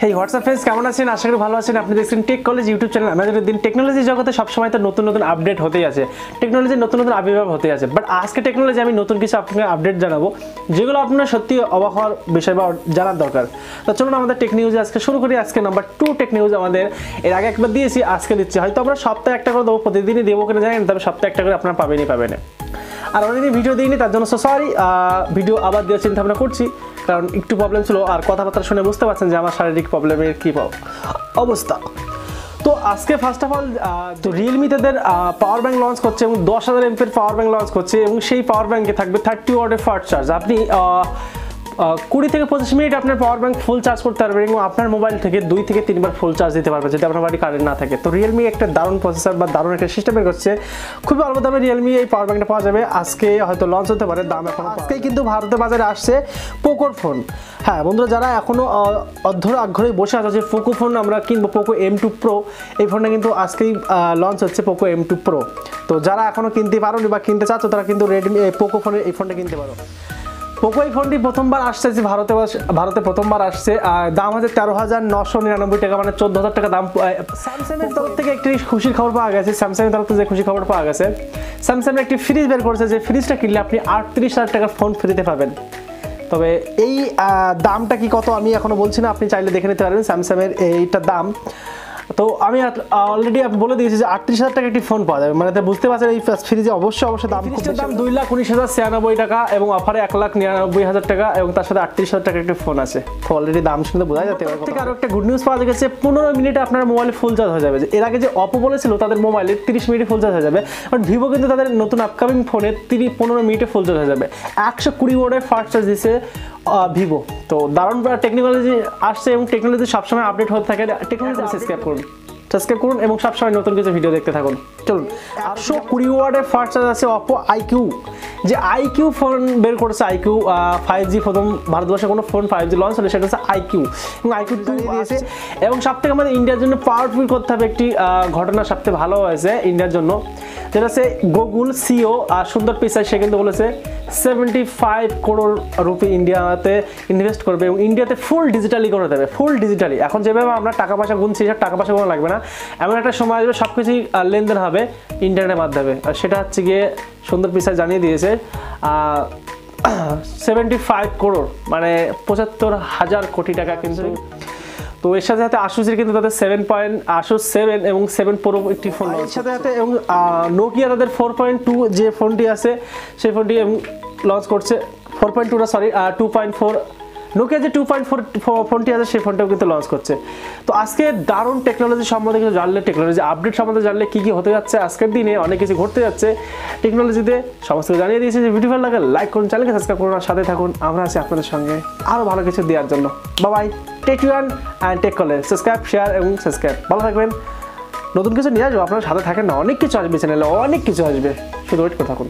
হেই WhatsApp friends, কেমন আছেন? আশা করি ভালো আছেন। আপনি দেখছেন টেক কলেজ ইউটিউব চ্যানেল। আমাদের দিন টেকনোলজি জগতে সবসময় তো নতুন নতুন আপডেট হতেই আছে, টেকনোলজির নতুন নতুন আবির্ভাব হতে আছে। বাট আজকে টেকনোলজি আমি নতুন কিছু আপনাকে আপডেট জানাবো, যেগুলো আপনার সত্যি অবাক হওয়ার বিষয় বা জানার দরকার। তো চলুন আমাদের টেক নিউজ আজকে শুরু করি। আজকে নাম্বার 2 টেক নিউজ আমাদের এর আগে একবার দিয়েছি, আজকে দিচ্ছি। হয়তো আমরা সপ্তাহে একটা করে দেবো, প্রতিদিনই দেবো কিনা জানেন, তবে সপ্তাহে একটা করে আপনারা পাবেনই। আর অনেকদিন ভিডিও দিইনি, তার জন্য সরি। ভিডিও আবার দেওয়ার চিন্তা ভাবনা করছি, কারণ একটু প্রবলেম ছিল। আর কথাবার্তা শুনে বুঝতে পারছেন যে আমার শারীরিক প্রবলেমের কী অবস্থা। তো আজকে ফার্স্ট অফ অল তো রিয়েলমি তাদের পাওয়ার ব্যাঙ্ক লঞ্চ করছে এবং 10,000 এমপির পাওয়ার ব্যাঙ্ক লঞ্চ করছে এবং সেই পাওয়ার ব্যাঙ্কে থাকবে 30 ওয়াটের ফাস্ট চার্জ। আপনি 20 থেকে 25 মিনিট আপনার পাওয়ার ব্যাঙ্ক ফুল চার্জ করতে পারবেন এবং আপনার মোবাইল থেকে 2 থেকে 3 বার ফুল চার্জ দিতে পারবেন যদি আপনার বাড়ি কারেন্ট না থাকে। তো রিয়েলমি একটা দারুণ প্রসেসর বা দারুণ একটা সিস্টেম বের করছে। খুবই অল্প দামে রিয়েলমি এই পাওয়ার ব্যাঙ্কটা পাওয়া যাবে। আজকে হয়তো লঞ্চ হতে পারে, দাম এখন আজকেই কিন্তু ভারতের বাজারে আসছে পোকোর ফোন। হ্যাঁ বন্ধুরা, যারা এখনও অধর আগ্রহে বসে আছে যে পোকো ফোন আমরা কিনবো, পোকো M2 Pro, এই ফোনটা কিন্তু আজকেই লঞ্চ হচ্ছে, পোকো M2 Pro। তো যারা এখনও কিনতে পারোনি বা কিনতে চাচ্ছ, তারা কিন্তু রেডমি পোকো ফোনের এই ফোনটা কিনতে পারো। পোকো এই ফোনটি প্রথমবার আসছে ভারতে প্রথমবার আসছে। দাম হচ্ছে 13,999 টাকা, মানে 14,000 টাকা দাম। স্যামসাংয়ের তরফ থেকে একটি খুশির খবর পাওয়া গেছে। স্যামসাংয়ের তরফ থেকে যে খুশির খবর পাওয়া গেছে, স্যামসাং একটি ফ্রিজ বের করেছে, যে ফ্রিজটা কিনলে আপনি 38,000 টাকার ফোন ফ্রিতে পাবেন। তবে এই দামটা কি কত আমি এখনো বলছি না, আপনি চাইলে দেখে নিতে পারবেন স্যামসাংয়ের এইটার দাম। তো আমি অলরেডি বলে দিয়েছি যে 38,000 টাকা একটি ফোন পাওয়া যাবে, মানে বুঝতে পারছেন এই ফ্রিজে অবশ্যই দাম। ফ্রিজটার দাম 2,19,096 টাকা এবং অফারে 1,99,000 টাকা এবং তার সাথে 38,000 টাকা একটি ফোন আছে। তো অলরেডি দাম শুনতে বোঝা যাচ্ছে। থেকে আরও একটা গুড নিউজ পাওয়া গেছে, 15 মিনিটে আপনার মোবাইলে ফুল চার্জ হয়ে যাবে। এর আগে যে অপো বলেছিল তাদের মোবাইলে 30 মিনিটে ফুল চার্জ হয়ে যাবে, বাট ভিভো কিন্তু তাদের নতুন আপকামিং ফোনে 15 মিনিটে ফুল চার্জ হয়ে যাবে। 120 ওয়াটের ফাস্ট চার্জ দিচ্ছে ভিভো। তো দারুণ টেকনোলজি আসছে এবং টেকনোলজি সবসময় আপডেট হতে থাকে। টেকনোলজি সাবস্ক্রাইব করুন এবং সবসময় নতুন কিছু ভিডিও দেখতে থাকুন। চলুন, 120 ওয়াটের ফাস্ট চার্জ আছে অপো আইকিউ। যে আইকিউ ফোন বের করেছে, আইকিউ 5G, প্রথম ভারতবর্ষে কোনো ফোন 5G লঞ্চ হলে সেটা হচ্ছে আইকিউ, এবং আইকিউ 2 দিয়েছে। এবং সবথেকে আমাদের ইন্ডিয়ার জন্য পাওয়ারফুল করতে হবে একটি ঘটনা সবথেকে ভালো হয়েছে ইন্ডিয়ার জন্য, যেটা হচ্ছে গুগল সিও সুন্দর পিচাই, সে কিন্তু বলেছে 75 করোড় রুপি ইন্ডিয়াতে ইনভেস্ট করবে এবং ইন্ডিয়াতে ফুল ডিজিটালি করে দেবে। ফুল ডিজিটালি এখন যেভাবে আমরা টাকা পয়সা গুনছি, সব টাকা পয়সা কোনো লাগবে না। এমন একটা সময় আসবে সব কিছুই লেনদেন হবে ইন্টারনেটের মাধ্যমে, আর সেটা হচ্ছে গিয়ে সুন্দর পিচাই জানিয়ে দিয়েছে 75 করোড়, মানে 75,000 কোটি টাকা। কিন্তু তো এর সাথে সাথে আসুসের কিন্তু তাদের 7 এবং 7 Pro একটি ফোন, এর সাথে সাথে এবং নোকিয়া তাদের 4.2 যে ফোনটি আছে সেই ফোনটি লঞ্চ করছে। 4.2 না সরি 2.4, নোকিয়া যে 2.4 ফোনটি আছে সেই ফোনটাও কিন্তু লঞ্চ করছে। তো আজকে দারুণ টেকনোলজি সম্বন্ধে কিছু জানলে, টেকনোলজি আপডেট সম্বন্ধে জানলে কী হতে যাচ্ছে আজকের দিনে, অনেক কিছু ঘটতে যাচ্ছে টেকনোলজিতে, সমস্ত কিছু জানিয়ে দিয়েছে। যে ভিডিও ভালো লাগে লাইক করুন, চ্যানেলকে সাবস্ক্রাইব করুন, আর সাথে থাকুন। আমরা আছি আপনাদের সঙ্গে আরও ভালো কিছু দেওয়ার জন্য। বাই, টেক ইউন and tech college. Subscribe, share এবং সাবস্ক্রাইব। ভালো থাকবেন, নতুন কিছু নিয়ে আসবো, আপনার সাথে থাকেন না, অনেক কিছু আসবে চ্যানেলে, অনেক কিছু আসবে, শুধু ওয়েট করে থাকুন।